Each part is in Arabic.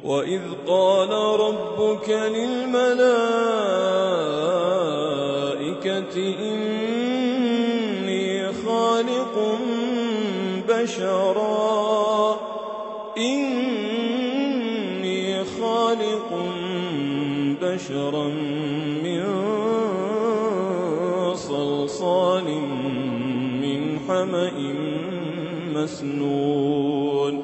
وإذ قال ربك للملائكة إني خالق بشرا من صلصال من حمأ مسنون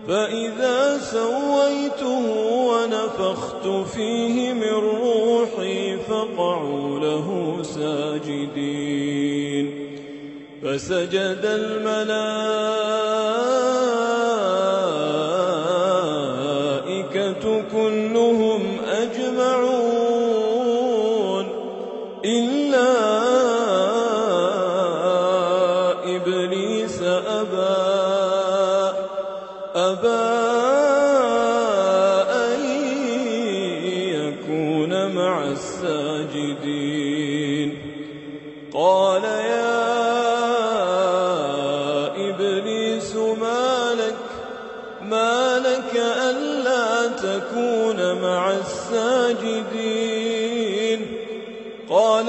فإذا سويته ونفخت فيه من روحي فقعوا له ساجدين فسجد الملائكة كلهم أجمعون إلا إبليس أبى أن يكون مع الساجدين قال يا إبليس ما لك ألا تكون مع الساجدين قال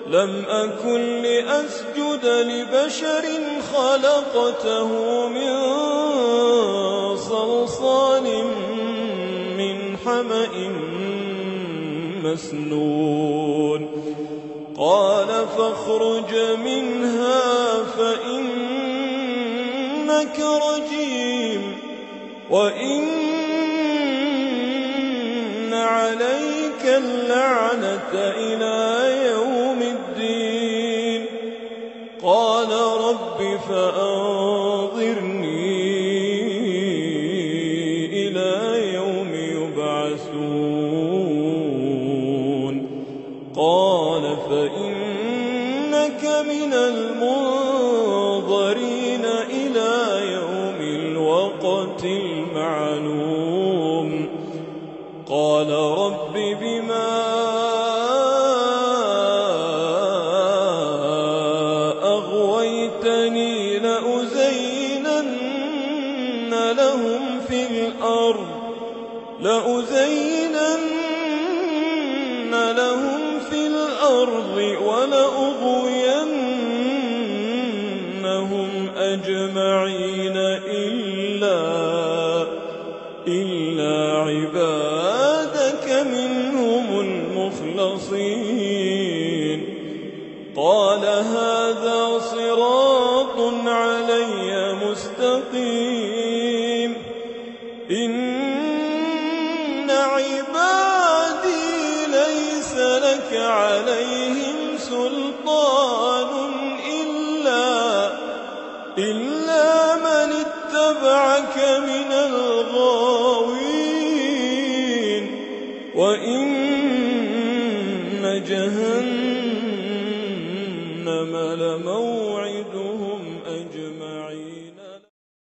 لم أكن لأسجد لبشر خلقته من صلصال من حمأ مسنون قال فاخرج منها فإنك رجيم وإن عليك اللعنة إلى يوم الدين قال رب فأنظرني إلى يوم يبعثون قال فإنك من المنظرين إلى يوم الوقت المعلوم قال رب بما أغويتني لأزينن لهم في الأرض ولأغوينهم أجمعين إلا عبادك منهم المخلصين قال هذا صراط علي مستقيم إن عبادي ليس لك عليهم سلطان إلا من اتبعك من الغاوين وإن جهنم لموعودون